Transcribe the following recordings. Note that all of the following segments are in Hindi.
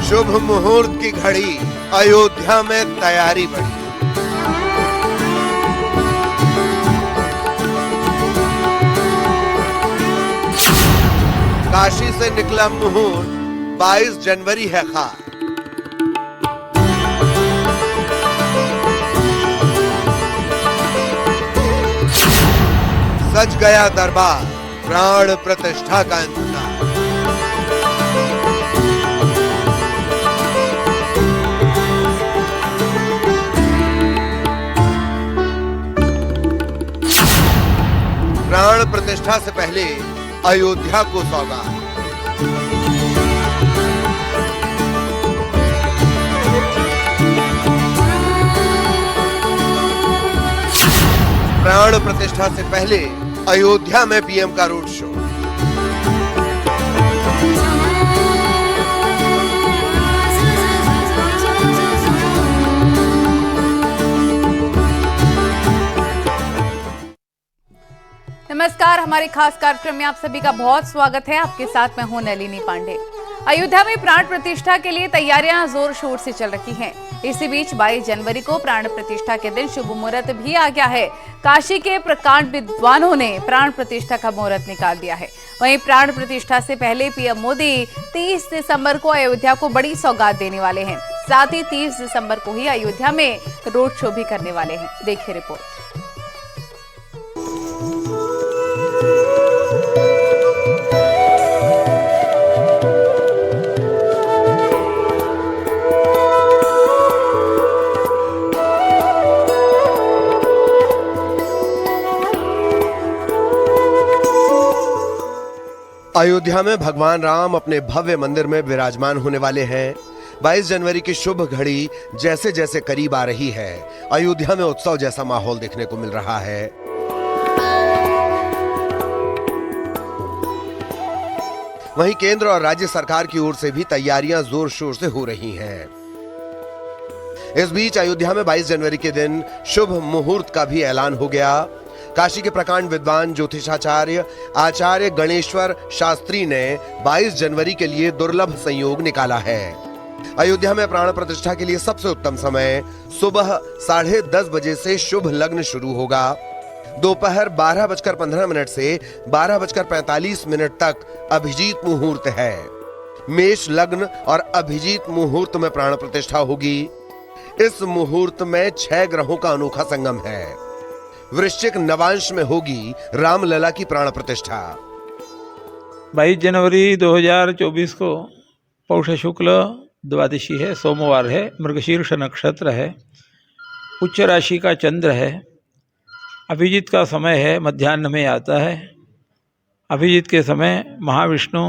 शुभ मुहूर्त की घड़ी, अयोध्या में तैयारी बढ़ी। काशी से निकला मुहूर्त, 22 जनवरी है खास। सज गया दरबार, प्राण प्रतिष्ठा का इंतजार। प्राण प्रतिष्ठा से पहले अयोध्या को सौगात। प्राण प्रतिष्ठा से पहले अयोध्या में पीएम का रोड शो। नमस्कार, हमारे खास कार्यक्रम में आप सभी का बहुत स्वागत है। आपके साथ मैं हूं नलिनी पांडे। अयोध्या में प्राण प्रतिष्ठा के लिए तैयारियां जोर शोर से चल रही हैं। इसी बीच 22 जनवरी को प्राण प्रतिष्ठा के दिन शुभ मुहूर्त भी आ गया है। काशी के प्रकांड विद्वानों ने प्राण प्रतिष्ठा का मुहूर्त निकाल दिया है। वहीं प्राण प्रतिष्ठा से पहले पीएम मोदी 30 दिसंबर को अयोध्या को बड़ी सौगात देने वाले हैं। साथ ही 30 दिसंबर को ही अयोध्या में रोड शो भी करने वाले हैं। देखिए रिपोर्ट। अयोध्या में भगवान राम अपने भव्य मंदिर में विराजमान होने वाले हैं। 22 जनवरी की शुभ घड़ी जैसे जैसे करीब आ रही है, अयोध्या में उत्सव जैसा माहौल देखने को मिल रहा है। वहीं केंद्र और राज्य सरकार की ओर से भी तैयारियां जोर शोर से हो रही हैं। इस बीच अयोध्या में 22 जनवरी के दिन शुभ मुहूर्त का भी ऐलान हो गया। काशी के प्रकांड विद्वान ज्योतिषाचार्य आचार्य गणेश्वर शास्त्री ने 22 जनवरी के लिए दुर्लभ संयोग निकाला है। अयोध्या में प्राण प्रतिष्ठा के लिए सबसे उत्तम समय सुबह 10:30 बजे से शुभ लग्न शुरू होगा। दोपहर 12:15 से 12:45 तक अभिजीत मुहूर्त है। मेष लग्न और अभिजीत मुहूर्त में प्राण प्रतिष्ठा होगी। इस मुहूर्त में 6 ग्रहों का अनोखा संगम है। वृश्चिक नवांश में होगी रामलला की प्राण प्रतिष्ठा। 22 जनवरी 2024 को पौष शुक्ल द्वादशी है, सोमवार है, मृगशीर्ष नक्षत्र है, उच्च राशि का चंद्र है। अभिजीत का समय है, मध्याह्न में आता है। अभिजीत के समय महाविष्णु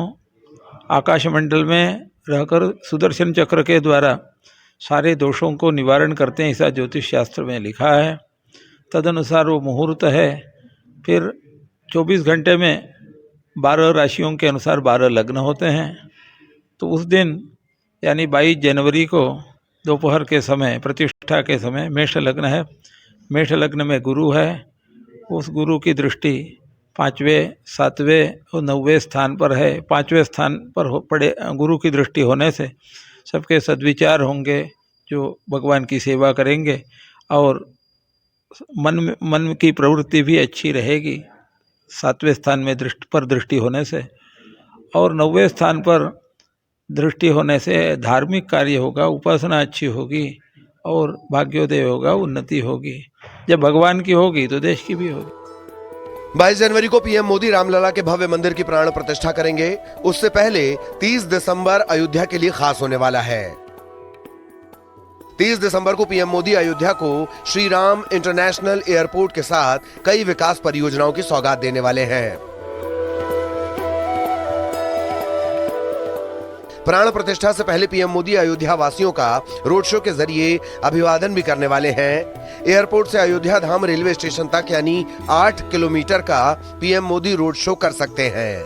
आकाशमंडल में रहकर सुदर्शन चक्र के द्वारा सारे दोषों को निवारण करते हैं, ऐसा ज्योतिष शास्त्र में लिखा है। तदनुसार वो मुहूर्त है। फिर 24 घंटे में 12 राशियों के अनुसार 12 लग्न होते हैं। तो उस दिन यानी 22 जनवरी को दोपहर के समय प्रतिष्ठा के समय मेष लग्न है। मेष लग्न में गुरु है। उस गुरु की दृष्टि 5वें, 7वें और 9वें स्थान पर है। 5वें स्थान पर पड़े गुरु की दृष्टि होने से सबके सद्विचार होंगे, जो भगवान की सेवा करेंगे, और मन की प्रवृत्ति भी अच्छी रहेगी 7वें स्थान में दृष्टि होने से। और 9वें स्थान पर दृष्टि होने से धार्मिक कार्य होगा, उपासना अच्छी होगी और भाग्योदय होगा, उन्नति होगी। जब भगवान की होगी तो देश की भी होगी। 22 जनवरी को पीएम मोदी रामलला के भव्य मंदिर की प्राण प्रतिष्ठा करेंगे। उससे पहले 30 दिसंबर अयोध्या के लिए खास होने वाला है। 30 दिसंबर को पीएम मोदी अयोध्या को श्री राम इंटरनेशनल एयरपोर्ट के साथ कई विकास परियोजनाओं की सौगात देने वाले हैं। प्राण प्रतिष्ठा से पहले पीएम मोदी अयोध्या वासियों का रोड शो के जरिए अभिवादन भी करने वाले हैं। एयरपोर्ट से अयोध्या धाम रेलवे स्टेशन तक यानी 8 किलोमीटर का पीएम मोदी रोड शो कर सकते हैं।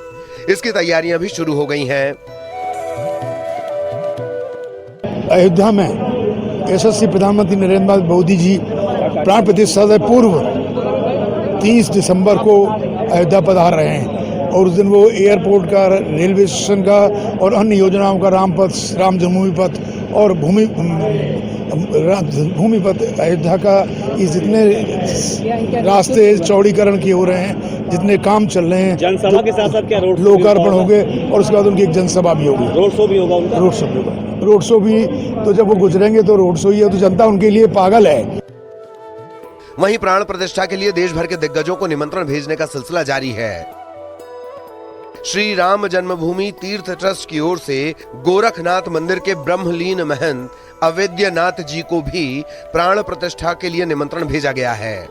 इसकी तैयारियां भी शुरू हो गई हैं। अयोध्या में यशस्वी प्रधानमंत्री नरेंद्र मोदी जी प्राण प्रतिष्ठा से पूर्व 30 दिसंबर को अयोध्या पधार रहे हैं। और उस दिन वो एयरपोर्ट का, रेलवे स्टेशन का और अन्य योजनाओं का, रामपथ, राम जन्मभूमि पथ और भूमि पथ अयोध्या का, ये जितने रास्ते चौड़ीकरण किए हो रहे हैं, जितने काम चल रहे हैं, जनसभा के साथ साथ क्या लोकार्पण हो गए और उसके बाद उनकी एक जनसभा भी होगी, रोड शो भी होगा उनका? रोड शो भी। तो जब वो गुजरेंगे तो रोड शो ही है, तो जनता उनके लिए पागल है। वहीं प्राण प्रतिष्ठा के लिए देश भर के दिग्गजों को निमंत्रण भेजने का सिलसिला जारी है। श्री राम जन्मभूमि तीर्थ ट्रस्ट की ओर से गोरखनाथ मंदिर के ब्रह्मलीन महंत अवैद्यनाथ जी को भी प्राण प्रतिष्ठा के लिए निमंत्रण भेजा गया है।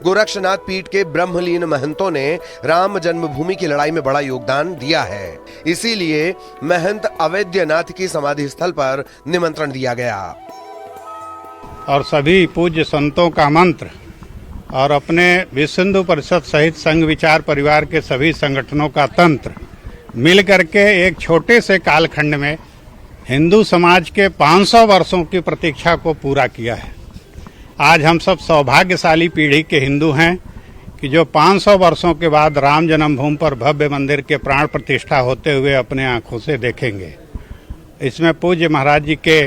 गोरक्षनाथ पीठ के ब्रह्मलीन महंतों ने राम जन्मभूमि की लड़ाई में बड़ा योगदान दिया है, इसीलिए महंत अवैद्यनाथ की समाधि स्थल पर निमंत्रण दिया गया। और सभी पूज्य संतों का मंत्र और अपने विश्व हिंदू परिषद सहित संघ विचार परिवार के सभी संगठनों का तंत्र मिल करके एक छोटे से कालखंड में हिंदू समाज के 500 वर्षों की प्रतीक्षा को पूरा किया है। आज हम सब सौभाग्यशाली पीढ़ी के हिंदू हैं कि जो 500 वर्षों के बाद राम जन्मभूमि पर भव्य मंदिर के प्राण प्रतिष्ठा होते हुए अपने आंखों से देखेंगे। इसमें पूज्य महाराज जी के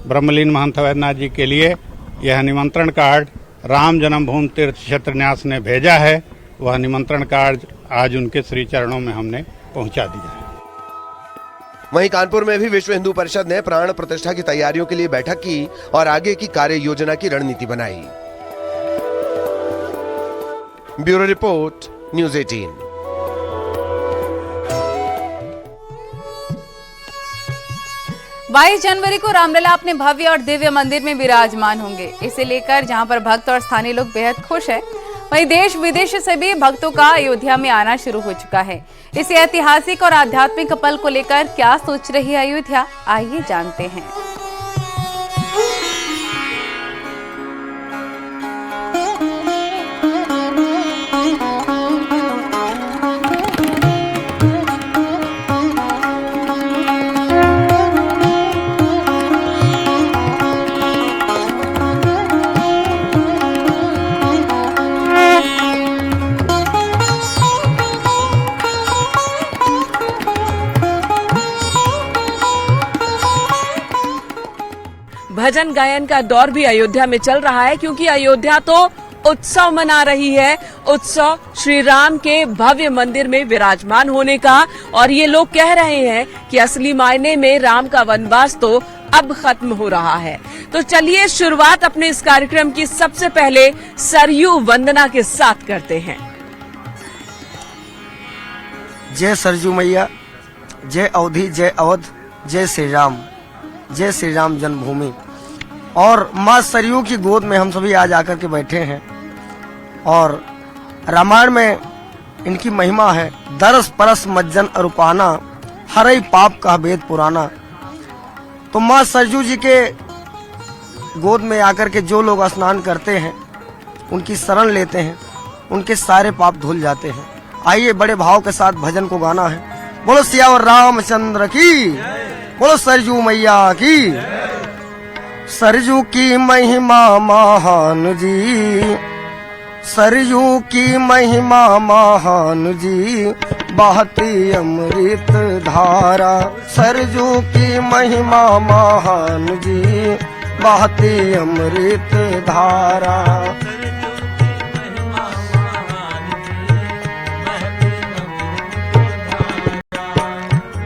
ब्रह्मलीन महंत अवैधनाथ जी के लिए यह निमंत्रण कार्ड राम जन्मभूमि तीर्थ क्षेत्र न्यास ने भेजा है। वह निमंत्रण कार्ड आज उनके श्री चरणों में हमने पहुंचा दिया है। वहीं कानपुर में भी विश्व हिंदू परिषद ने प्राण प्रतिष्ठा की तैयारियों के लिए बैठक की और आगे की कार्य योजना की रणनीति बनाई। Bureau report, news 18। 22 जनवरी को रामलला अपने भव्य और दिव्य मंदिर में विराजमान होंगे। इसे लेकर जहां पर भक्त और स्थानीय लोग बेहद खुश हैं, वहीं देश विदेश से भी भक्तों का अयोध्या में आना शुरू हो चुका है। इस ऐतिहासिक और आध्यात्मिक पल को लेकर क्या सोच रही है अयोध्या, आइए जानते हैं। भजन गायन का दौर भी अयोध्या में चल रहा है, क्योंकि अयोध्या तो उत्सव मना रही है। उत्सव श्री राम के भव्य मंदिर में विराजमान होने का, और ये लोग कह रहे हैं कि असली मायने में राम का वनवास तो अब खत्म हो रहा है। तो चलिए शुरुआत अपने इस कार्यक्रम की सबसे पहले सरयू वंदना के साथ करते हैं। जय सरजू मैया, जय अवधि, जय अवध, जय श्री राम जन्मभूमि। और माँ सरयू की गोद में हम सभी आज आकर के बैठे हैं, और रामायण में इनकी महिमा है। दरस परस मज्जन अरुपाना, हरई पाप का वेद पुराना। तो माँ सरयू जी के गोद में आकर के जो लोग स्नान करते हैं, उनकी शरण लेते हैं, उनके सारे पाप धुल जाते हैं। आइए बड़े भाव के साथ भजन को गाना है। बोलो सियावर रामचंद्र की, बोलो सरजू मैया की। सरजू की महिमा महान जी, सरजू की महिमा महान जी, बहती अमृत धारा। सरजू की महिमा महान जी, बहती अमृत धारा।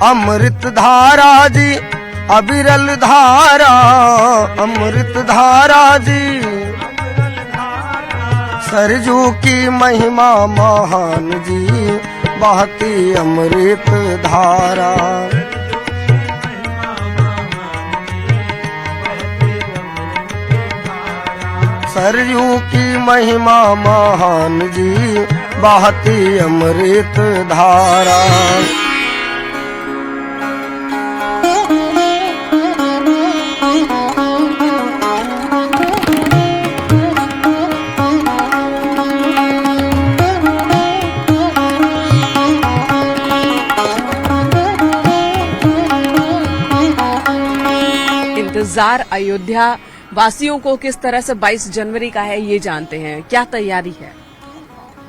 अमृत धारा जी, अविरल धारा, अमृत धारा जी। सरजू की महिमा महान जी, बहती अमृत धारा। सरयू की महिमा महान जी, बहती अमृत धारा। इंतजार अयोध्या वासियों को किस तरह से 22 जनवरी का है, ये जानते हैं। क्या तैयारी है?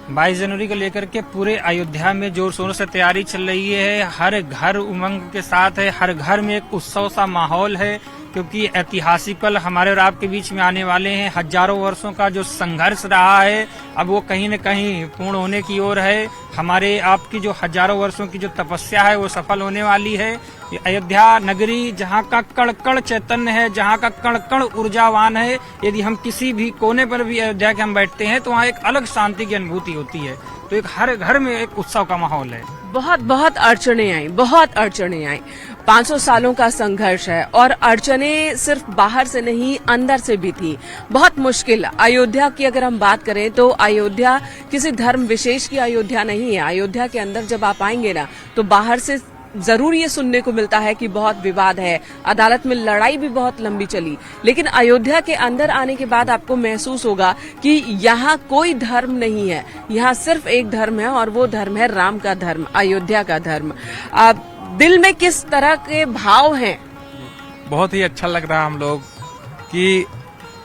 22 जनवरी को लेकर के पूरे अयोध्या में जोर शोर से तैयारी चल रही है। हर घर उमंग के साथ है, हर घर में एक उत्सव सा माहौल है, क्योंकि ऐतिहासिक पल हमारे और आपके बीच में आने वाले हैं। हजारों वर्षों का जो संघर्ष रहा है अब वो कहीं न कहीं पूर्ण होने की ओर है। हमारे आपकी जो हजारों वर्षों की जो तपस्या है वो सफल होने वाली है। ये अयोध्या नगरी जहाँ का कण कण चैतन्य है, जहाँ का कण कण ऊर्जावान है, यदि हम किसी भी कोने पर भी अयोध्या के हम बैठते हैं तो वहाँ एक अलग शांति की अनुभूति होती है। तो एक हर घर में एक उत्सव का माहौल है। बहुत बहुत अड़चने आई, बहुत अड़चने आई। 500 सालों का संघर्ष है और अड़चने सिर्फ बाहर से नहीं अंदर से भी थी। बहुत मुश्किल। अयोध्या की अगर हम बात करें तो अयोध्या किसी धर्म विशेष की अयोध्या नहीं है। अयोध्या के अंदर जब आप आएंगे ना तो बाहर से जरूर ये सुनने को मिलता है कि बहुत विवाद है, अदालत में लड़ाई भी बहुत लंबी चली, लेकिन अयोध्या के अंदर आने के बाद आपको महसूस होगा कि यहाँ कोई धर्म नहीं है, यहाँ सिर्फ एक धर्म है और वो धर्म है राम का धर्म, अयोध्या का धर्म। दिल में किस तरह के भाव हैं? बहुत ही अच्छा लग रहा हम लोग कि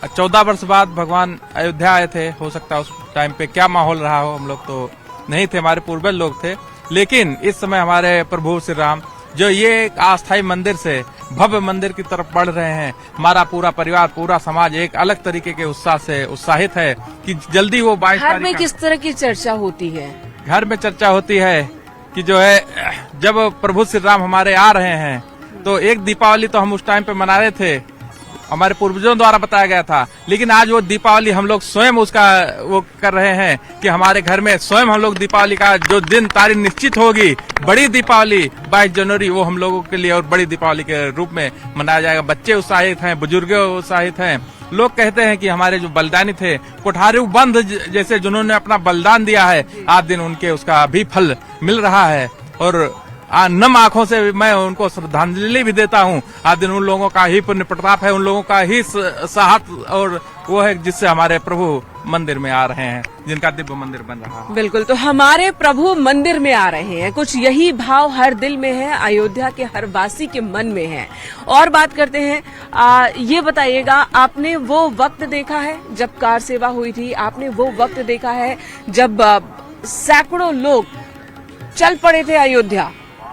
14 वर्ष बाद भगवान अयोध्या आए थे। हो सकता है उस टाइम पे क्या माहौल रहा हो, हम लोग तो नहीं थे, हमारे पूर्वज लोग थे, लेकिन इस समय हमारे प्रभु श्री राम जो ये एक अस्थायी मंदिर से भव्य मंदिर की तरफ बढ़ रहे हैं, हमारा पूरा परिवार, पूरा समाज एक अलग तरीके के उत्साह से उत्साहित है कि जल्दी वो 22 घर में किस तरह की चर्चा होती है? घर में चर्चा होती है कि जो है जब प्रभु श्री राम हमारे आ रहे हैं तो एक दीपावली तो हम उस टाइम पे मना रहे थे, हमारे पूर्वजों द्वारा बताया गया था, लेकिन आज वो दीपावली हम लोग स्वयं उसका वो कर रहे हैं कि हमारे घर में स्वयं हम लोग दीपावली का जो दिन तारीख निश्चित होगी, बड़ी दीपावली 22 जनवरी, वो हम लोगों के लिए और बड़ी दीपावली के रूप में मनाया जाएगा। बच्चे उत्साहित हैं, बुजुर्ग उत्साहित हैं। लोग कहते हैं कि हमारे जो बलिदानी थे, कोठारी बंद जैसे जिन्होंने अपना बलिदान दिया है, आज दिन उनके उसका भी फल मिल रहा है और नम आंखों से मैं उनको श्रद्धांजलि भी देता हूँ। आज दिन उन लोगों का ही पुण्य प्रताप है, उन लोगों का ही साहस और वो है जिससे हमारे प्रभु मंदिर में आ रहे हैं, जिनका दिव्य मंदिर बन रहा है। बिल्कुल, तो हमारे प्रभु मंदिर में आ रहे हैं, कुछ यही भाव हर दिल में है, अयोध्या के हर वासी के मन में है। और बात करते हैं, ये बताइएगा, आपने वो वक्त देखा है जब कार सेवा हुई थी? आपने वो वक्त देखा है जब सैकड़ों लोग चल पड़े थे अयोध्या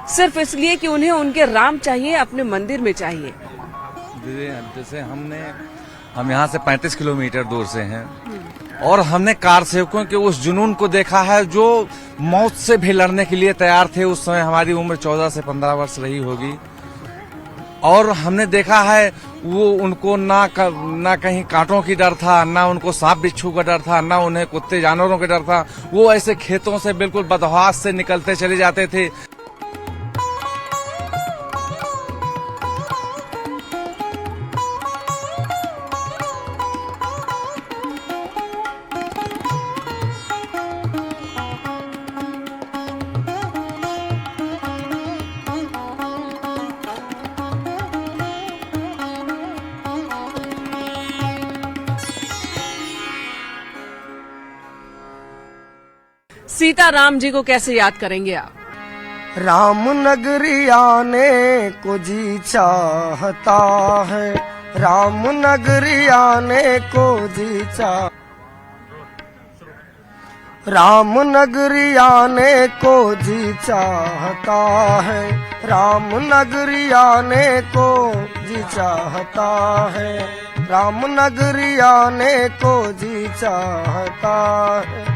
सिर्फ इसलिए कि उन्हें उनके राम चाहिए, अपने मंदिर में चाहिए? जैसे हम यहाँ से 35 किलोमीटर दूर से हैं और हमने कार सेवकों के उस जुनून को देखा है जो मौत से भी लड़ने के लिए तैयार थे। उस समय हमारी उम्र 14 से 15 वर्ष रही होगी और हमने देखा है वो उनको ना कहीं कांटों की डर था, ना उनको सांप बिच्छू का डर था, ना उन्हें कुत्ते जानवरों का डर था। वो ऐसे खेतों से बिल्कुल बदहवास से निकलते चले जाते थे। सीता राम जी को कैसे याद करेंगे आप? राम नगरी आने को जी चाहता है, राम नगरी आने को जी चाहता, राम नगरी आने को जी चाहता है, राम नगरी आने को जी चाहता है, राम नगरी आने को जी चाहता है।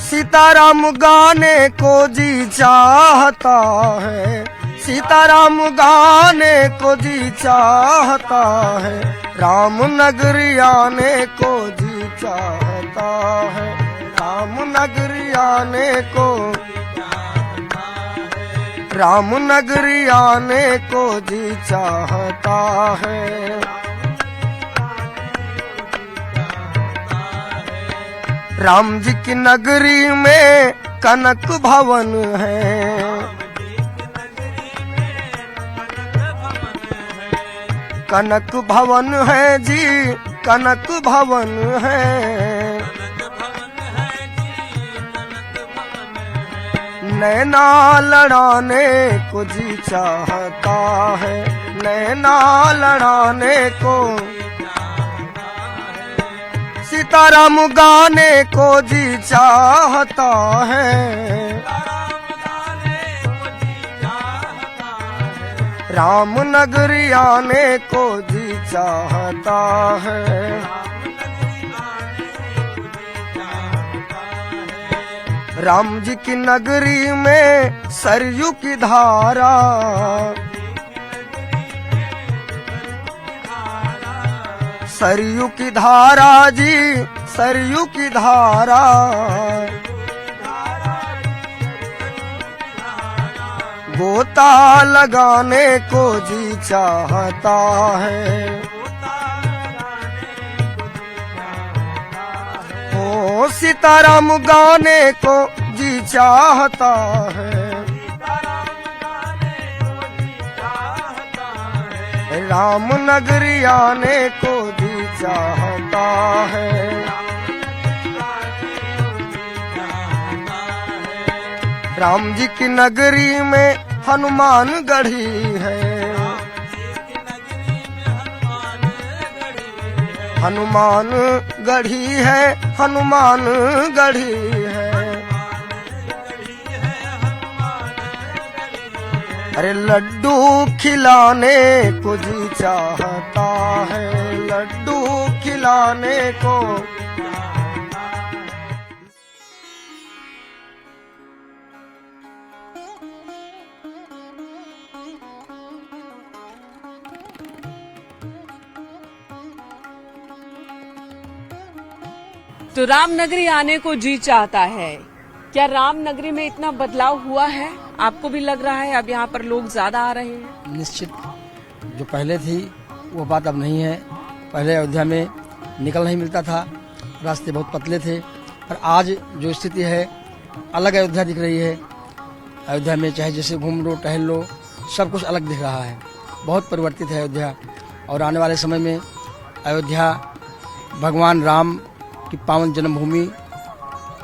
सीताराम गाने को जी चाहता है, सीताराम गाने को जी चाहता है, राम नगरी आने को जी चाहता है, राम नगरी आने को, राम नगरी आने को जी चाहता है। राम जी की नगरी में कनक भवन है, कनक भवन है जी, कनक भवन है। नैना लड़ाने को जी चाहता है, नैना लड़ाने को, सीताराम गाने को जी चाहता है, राम नगरी आने को जी चाहता है। राम जी की नगरी में सरयू की धारा, सरयू की धारा जी, सरयू की धारा। गोता लगाने को जी चाहता है, ओ सीताराम गाने को जी चाहता है, राम नगरी आने को जी चाहता है। राम जी की नगरी में हनुमान गढ़ी है, हनुमान गढ़ी है, हनुमान गढ़ी है। अरे लड्डू खिलाने को जी चाहता है, लड्डू खिलाने को। तो रामनगरी आने को जी चाहता है। क्या रामनगरी में इतना बदलाव हुआ है? आपको भी लग रहा है अब यहाँ पर लोग ज्यादा आ रहे हैं? निश्चित, जो पहले थी वो बात अब नहीं है। पहले अयोध्या में निकल नहीं मिलता था, रास्ते बहुत पतले थे, पर आज जो स्थिति है अलग अयोध्या दिख रही है। अयोध्या में चाहे जैसे घूम लो टहल लो, सब कुछ अलग दिख रहा है, बहुत परिवर्तित है अयोध्या। और आने वाले समय में अयोध्या भगवान राम की पावन जन्मभूमि,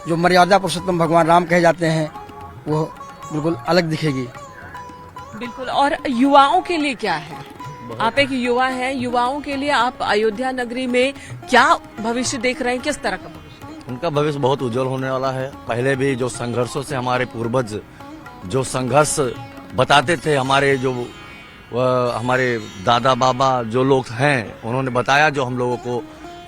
जो मर्यादा पुरुषोत्तम भगवान राम कहे जाते हैं, वो बिल्कुल अलग दिखेगी। बिल्कुल। और युवाओं के लिए क्या है? आप एक युवा हैं, युवाओं के लिए आप अयोध्या नगरी में क्या भविष्य देख रहे हैं? किस तरह का भविष्य? उनका भविष्य बहुत उज्जवल होने वाला है। पहले भी जो संघर्षों से हमारे पूर्वज जो संघर्ष बताते थे, हमारे दादा बाबा जो लोग हैं, उन्होंने बताया जो हम लोगों को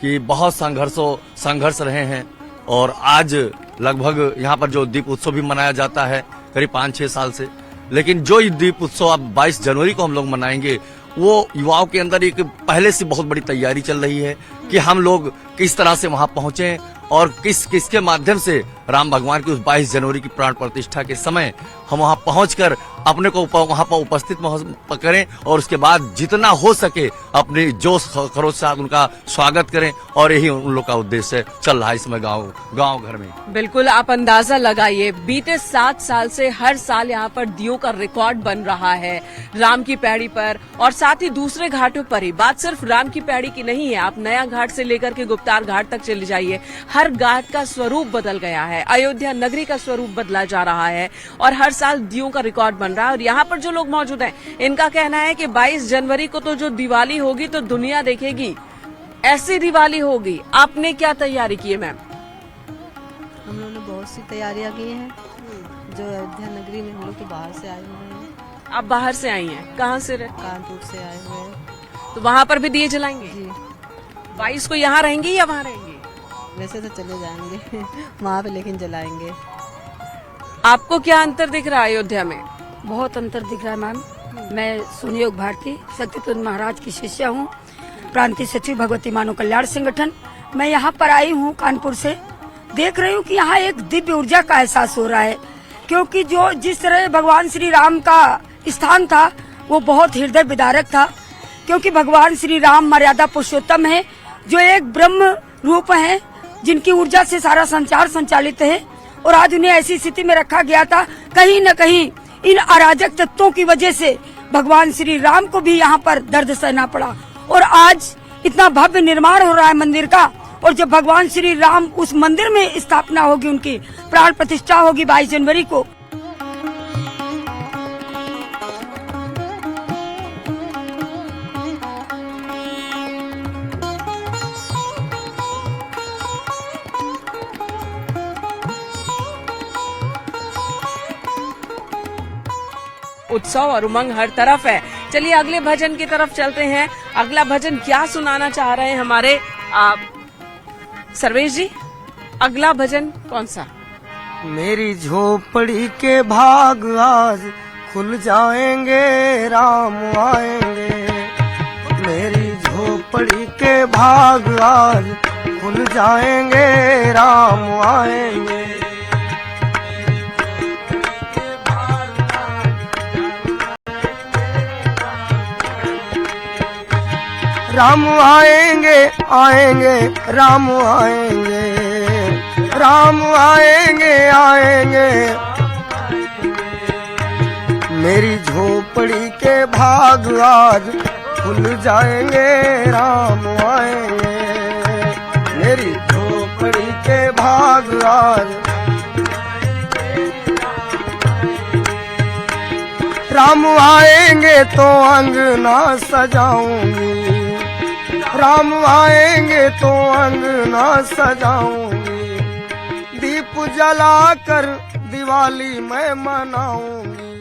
कि बहुत संघर्ष रहे हैं। और आज लगभग यहाँ पर जो दीप उत्सव भी मनाया जाता है करीब 5-6 साल से, लेकिन जो ये दीप उत्सव अब 22 जनवरी को हम लोग मनाएंगे, वो युवाओं के अंदर एक पहले से बहुत बड़ी तैयारी चल रही है कि हम लोग किस तरह से वहां पहुंचे और किसके माध्यम से राम भगवान की उस 22 जनवरी की प्राण प्रतिष्ठा के समय हम वहां पहुंचकर अपने को वहां पर उपस्थित करें और उसके बाद जितना हो सके अपने जोश खरोश से उनका स्वागत करें। और यही उन लोग का उद्देश्य चल रहा है इसमें गांव घर में। बिल्कुल, आप अंदाजा लगाइए, बीते 7 साल से हर साल यहाँ पर दियों का रिकॉर्ड बन रहा है राम की पैड़ी पर और साथ ही दूसरे घाटों पर ही। बात सिर्फ राम की पैड़ी की नहीं है, आप नया घाट से लेकर के गुप्तार घाट तक चले जाइए, हर घाट का स्वरूप बदल गया है, अयोध्या नगरी का स्वरूप बदला जा रहा है और हर साल दियों का रिकॉर्ड बन रहा है। और यहाँ पर जो लोग मौजूद हैं, इनका कहना है कि 22 जनवरी को तो जो दिवाली होगी तो दुनिया देखेगी, ऐसी दिवाली होगी। आपने क्या तैयारी की है मैम? हम लोगों ने बहुत सी तैयारियां की हैं। जो अयोध्या नगरी में हम लोग तो बाहर से आए हुए हैं। आप बाहर से आई हैं? कहाँ से? कानपुर से आए हुए हैं। तो वहाँ पर भी दिए जलाएंगे? जी। 22 को यहाँ रहेंगी या वहाँ रहेंगे? वैसे तो चले जाएंगे वहाँ पे, लेकिन जलाएंगे। आपको क्या अंतर दिख रहा है अयोध्या में? बहुत अंतर दिख रहा है मैम। मैं सुनियोग भारती शक्तिपुंज महाराज की शिष्य हूँ, प्रांतीय सचिव भगवती मानव कल्याण संगठन। मैं यहाँ पर आई हूँ कानपुर से, देख रही हूँ कि यहाँ एक दिव्य ऊर्जा का एहसास हो रहा है, क्योंकि जो जिस तरह भगवान श्री राम का स्थान था वो बहुत हृदय विदारक था, क्योंकि भगवान श्री राम मर्यादा पुरुषोत्तम है, जो एक ब्रह्म रूप है, जिनकी ऊर्जा से सारा संचार संचालित है। और आज उन्हें ऐसी स्थिति में रखा गया था, कहीं न कहीं इन अराजक तत्वों की वजह से भगवान श्री राम को भी यहाँ पर दर्द सहना पड़ा। और आज इतना भव्य निर्माण हो रहा है मंदिर का, और जब भगवान श्री राम उस मंदिर में स्थापना होगी, उनकी प्राण प्रतिष्ठा होगी 22 जनवरी को। उत्सव और उमंग हर तरफ है। चलिए अगले भजन की तरफ चलते हैं। अगला भजन क्या सुनाना चाह रहे हैं हमारे सर्वेश जी? अगला भजन कौन सा? मेरी झोपड़ी के भाग आज खुल जाएंगे, राम आएंगे। मेरी झोपड़ी के भाग आज खुल जाएंगे, राम आएंगे। राम आएंगे, आएंगे, राम आएंगे, राम आएंगे, आएंगे। मेरी झोपड़ी के भाग आज खुल जाएंगे, राम आएंगे। मेरी झोपड़ी के भाग आज राम आएंगे तो अंगना सजाऊंगी, राम आएंगे तो अंगना सजाऊंगी। दीप जलाकर दिवाली मैं मनाऊंगी।